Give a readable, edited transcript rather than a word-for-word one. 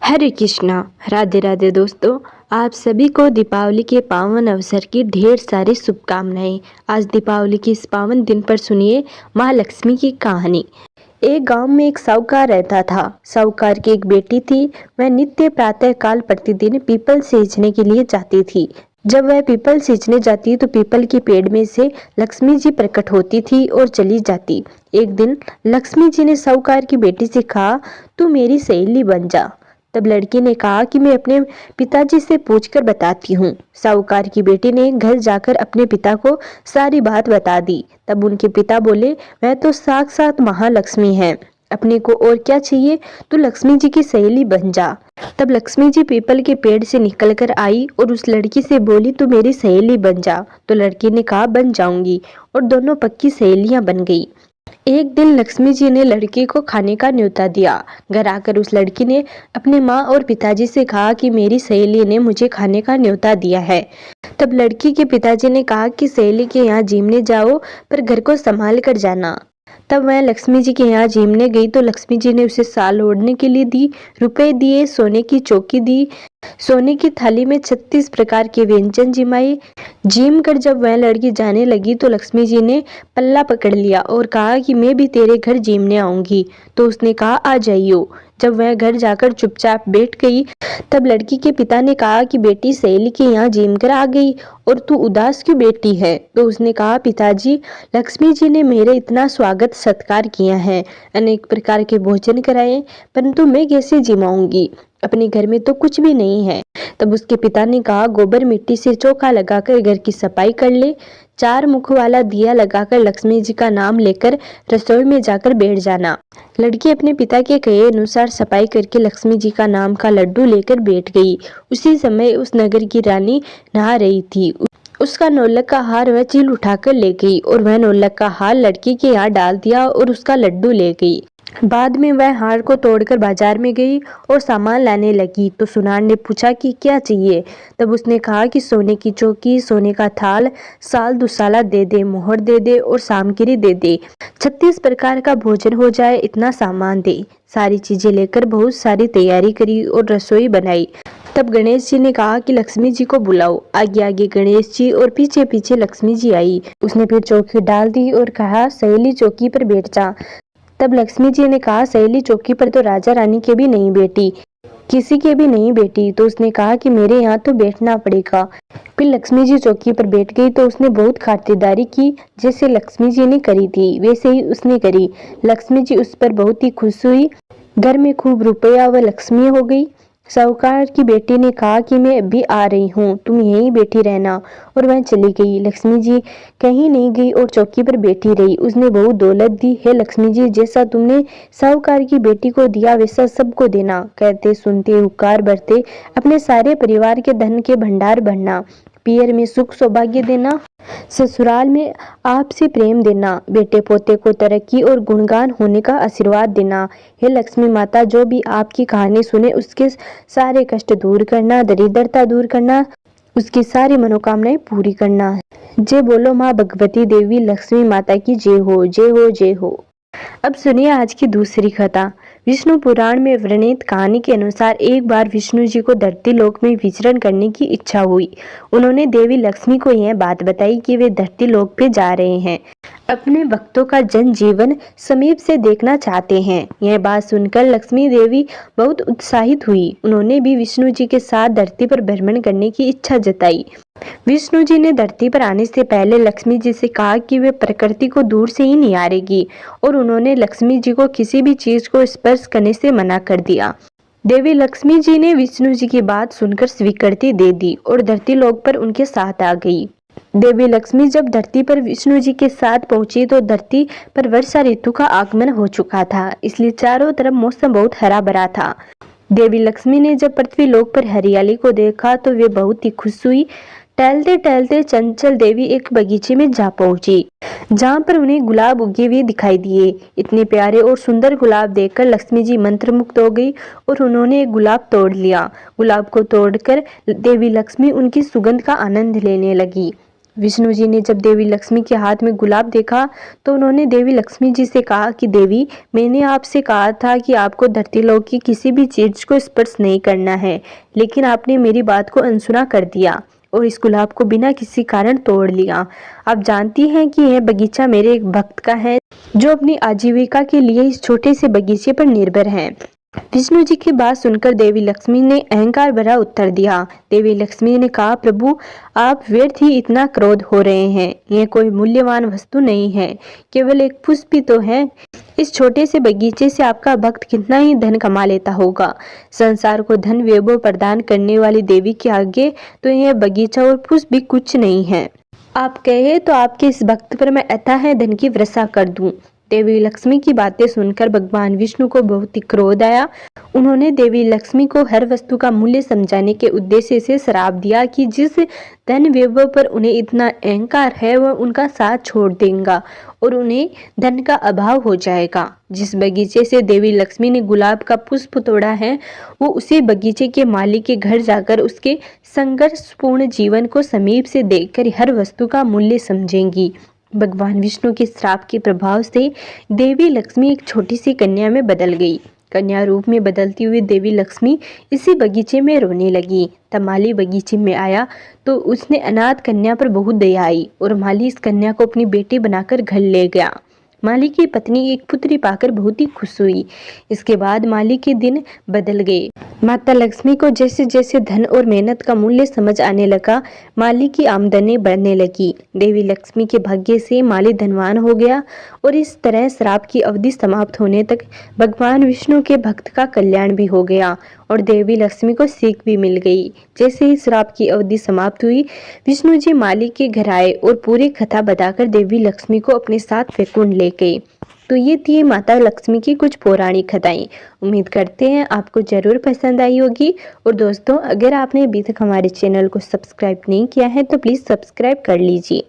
हरे कृष्णा। राधे राधे दोस्तों, आप सभी को दीपावली के पावन अवसर की ढेर सारी शुभकामनाएं। आज दीपावली के इस पावन दिन पर सुनिए माँ लक्ष्मी की कहानी। एक गांव में एक साहूकार रहता था। साहूकार की एक बेटी थी। वह नित्य प्रातः काल प्रतिदिन पीपल सींचने के लिए जाती थी। जब वह पीपल सींचने जाती तो पीपल के पेड़ में से लक्ष्मी जी प्रकट होती थी और चली जाती। एक दिन लक्ष्मी जी ने साहूकार की बेटी से कहा, तू मेरी सहेली बन जा। तब लड़की ने कहा कि मैं अपने पिताजी से पूछकर बताती हूँ। साहूकार की बेटी ने घर जाकर अपने पिता को सारी बात बता दी। तब उनके पिता बोले, वह तो साक्षात महालक्ष्मी है, अपने को और क्या चाहिए, तू लक्ष्मी जी की सहेली बन जा। तब लक्ष्मी जी पीपल के पेड़ से निकलकर आई और उस लड़की से बोली, तू मेरी सहेली बन जा। तो लड़की ने कहा, बन जाऊंगी, और दोनों पक्की सहेलियां बन गई। एक दिन लक्ष्मी जी ने लड़की को खाने का न्योता दिया। घर आकर उस लड़की ने अपने माँ और पिताजी से कहा कि मेरी सहेली ने मुझे खाने का न्योता दिया है। तब लड़की के पिताजी ने कहा कि सहेली के यहाँ जिमने जाओ, पर घर को संभाल कर जाना। तब वह लक्ष्मी जी के यहाँ जिमने गई तो लक्ष्मी जी ने उसे साल ओढ़ने के लिए दी, रुपए दिए, सोने की चौकी दी, सोने की थाली में 36 प्रकार के व्यंजन जिमाए। जिम कर जब वह लड़की जाने लगी तो लक्ष्मी जी ने पल्ला पकड़ लिया और कहा कि मैं भी तेरे घर जिमने आऊंगी। तो उसने कहा, आ जाइयो। जब वह घर जाकर चुपचाप बैठ गई तब लड़की के पिता ने कहा कि बेटी सहेली के यहाँ जिम कर आ गई और तू उदास क्यों बैठी है। तो उसने कहा, पिताजी, लक्ष्मी जी ने मेरे इतना स्वागत सत्कार किया है, अनेक प्रकार के भोजन कराए, परंतु मैं कैसे जिमाऊंगी, अपने घर में तो कुछ भी नहीं है। तब उसके पिता ने कहा, गोबर मिट्टी से चौका लगाकर घर की सफाई कर ले, 4 मुख वाला दिया लगाकर लक्ष्मी जी का नाम लेकर रसोई में जाकर बैठ जाना। लड़की अपने पिता के कहे अनुसार सफाई करके लक्ष्मी जी का नाम का लड्डू लेकर बैठ गई। उसी समय उस नगर की रानी नहा रही थी। उसका नौलक का हार वह चील उठाकर ले गई और वह नौलक का हार लड़की के यहाँ डाल दिया और उसका लड्डू ले गई। बाद में वह हार को तोड़कर बाजार में गई और सामान लाने लगी तो सुनार ने पूछा कि क्या चाहिए। तब उसने कहा कि सोने की चौकी, सोने का थाल, साल दुसाला दे दे, मोहर दे दे और सामग्री दे दे, 36 प्रकार का भोजन हो जाए, इतना सामान दे। सारी चीजें लेकर बहुत सारी तैयारी करी और रसोई बनाई। तब गणेश जी ने कहा कि लक्ष्मी जी को बुलाओ। आगे आगे गणेश जी और पीछे पीछे लक्ष्मी जी आई। उसने फिर चौकी डाल दी और कहा, सहेली चौकी पर बैठ जा। तब लक्ष्मी जी ने कहा, सहेली चौकी पर तो राजा रानी के भी नहीं बैठी, किसी के भी नहीं बैठी। तो उसने कहा कि मेरे यहाँ तो बैठना पड़ेगा। फिर लक्ष्मी जी चौकी पर बैठ गई तो उसने बहुत खातिरदारी की, जैसे लक्ष्मी जी ने करी थी वैसे ही उसने करी। लक्ष्मी जी उस पर बहुत ही खुश हुई। घर में खूब रुपया व लक्ष्मी हो गई। साहूकार की बेटी ने कहा कि मैं अभी आ रही हूँ, तुम यहीं बैठी रहना, और वह चली गई। लक्ष्मी जी कहीं नहीं गई और चौकी पर बैठी रही। उसने बहुत दौलत दी। हे लक्ष्मी जी, जैसा तुमने साहूकार की बेटी को दिया वैसा सबको देना। कहते सुनते हुक्कार भरते अपने सारे परिवार के धन के भंडार भरना। पियर में सुख सौभाग्य देना, ससुराल में आपसे प्रेम देना, बेटे पोते को तरक्की और गुणगान होने का आशीर्वाद देना। हे लक्ष्मी माता, जो भी आपकी कहानी सुने उसके सारे कष्ट दूर करना, दरिद्रता दूर करना, उसकी सारी मनोकामनाएं पूरी करना। जय बोलो माँ भगवती देवी लक्ष्मी माता की जय हो, जय हो, जय हो। अब सुनिए आज की दूसरी कथा। विष्णु पुराण में वर्णित कहानी के अनुसार एक बार विष्णु जी को धरती लोक में विचरण करने की इच्छा हुई। उन्होंने देवी लक्ष्मी को यह बात बताई कि वे धरती लोक पे जा रहे हैं, अपने भक्तों का जन जीवन समीप से देखना चाहते हैं। यह बात सुनकर लक्ष्मी देवी बहुत उत्साहित हुई। उन्होंने भी विष्णु जी के साथ धरती पर भ्रमण करने की इच्छा जताई। विष्णु जी ने धरती पर आने से पहले लक्ष्मी जी से कहा कि वे प्रकृति को दूर से ही निहारेगी, और उन्होंने लक्ष्मी जी को किसी भी चीज को स्पर्श करने से मना कर दिया। देवी लक्ष्मी जी ने विष्णु जी की बात सुनकर स्वीकृति दे दी और धरती लोक पर उनके साथ आ गई। देवी लक्ष्मी जब धरती पर विष्णु जी के साथ पहुंची तो धरती पर वर्षा ऋतु का आगमन हो चुका था, इसलिए चारों तरफ मौसम बहुत हरा भरा था। देवी लक्ष्मी ने जब पृथ्वी लोक पर हरियाली को देखा तो वे बहुत ही खुश हुई। टहलते टहलते चंचल देवी एक बगीचे में जा पहुंची, जहां पर उन्हें गुलाब उगे हुए दिखाई दिए। इतने प्यारे और सुंदर गुलाब देखकर लक्ष्मी जी मंत्रमुग्ध हो गई और उन्होंने एक गुलाब तोड़ लिया। गुलाब को तोड़कर देवी लक्ष्मी उनकी सुगंध का आनंद लेने लगी। विष्णु जी ने जब देवी लक्ष्मी के हाथ में गुलाब देखा तो उन्होंने देवी लक्ष्मी जी से कहा कि देवी, मैंने आपसे कहा था कि आपको धरती लोक की किसी भी चीज को स्पर्श नहीं करना है, लेकिन आपने मेरी बात को अनसुना कर दिया और इस गुलाब को बिना किसी कारण तोड़ लिया। आप जानती हैं कि यह बगीचा मेरे एक भक्त का है जो अपनी आजीविका के लिए इस छोटे से बगीचे पर निर्भर है। विष्णु जी की बात सुनकर देवी लक्ष्मी ने अहंकार भरा उत्तर दिया। देवी लक्ष्मी ने कहा, प्रभु, आप व्यर्थ ही इतना क्रोध हो रहे हैं। यह कोई मूल्यवान वस्तु नहीं है, केवल एक पुष्प ही तो है। इस छोटे से बगीचे से आपका भक्त कितना ही धन कमा लेता होगा। संसार को धन वैभव प्रदान करने वाली देवी के आगे तो यह बगीचा और पुष्प भी कुछ नहीं है। आप कहे तो आपके इस भक्त पर मैं अथाह धन की वर्षा कर दूं। देवी लक्ष्मी की बातें सुनकर भगवान विष्णु को बहुत ही क्रोध आया। उन्होंने देवी लक्ष्मी को हर वस्तु का मूल्य समझाने के उद्देश्य से श्राप दिया कि जिस धन वैभव पर उन्हें इतना अहंकार है वह उनका साथ छोड़ देगा और उन्हें धन का अभाव हो जाएगा। जिस बगीचे से देवी लक्ष्मी ने गुलाब का पुष्प तोड़ा है वो उसी बगीचे के मालिक के घर जाकर उसके संघर्षपूर्ण जीवन को समीप से देखकर हर वस्तु का मूल्य समझेंगी। भगवान विष्णु के श्राप के प्रभाव से देवी लक्ष्मी एक छोटी सी कन्या में बदल गई। कन्या रूप में बदलती हुई देवी लक्ष्मी इसी बगीचे में रोने लगी। तब माली बगीचे में आया तो उसने अनाथ कन्या पर बहुत दया आई और माली इस कन्या को अपनी बेटी बनाकर घर ले गया। माली की पत्नी एक पुत्री पाकर बहुत ही खुश हुई। इसके बाद माली के दिन बदल गए। माता लक्ष्मी को जैसे जैसे धन और मेहनत का मूल्य समझ आने लगा, माली की आमदनी बढ़ने लगी। देवी लक्ष्मी के भाग्य से माली धनवान हो गया और इस तरह श्राप की अवधि समाप्त होने तक भगवान विष्णु के भक्त का कल्याण भी हो गया और देवी लक्ष्मी को सीख भी मिल गई। जैसे ही श्राप की अवधि समाप्त हुई, विष्णु जी माली के घर आए और पूरी कथा बताकर देवी लक्ष्मी को अपने साथ वैकुंठ ले गए। तो ये थी माता लक्ष्मी की कुछ पौराणिक कथाएं। उम्मीद करते हैं आपको जरूर पसंद आई होगी। और दोस्तों, अगर आपने अभी तक हमारे चैनल को सब्सक्राइब नहीं किया है तो प्लीज़ सब्सक्राइब कर लीजिए।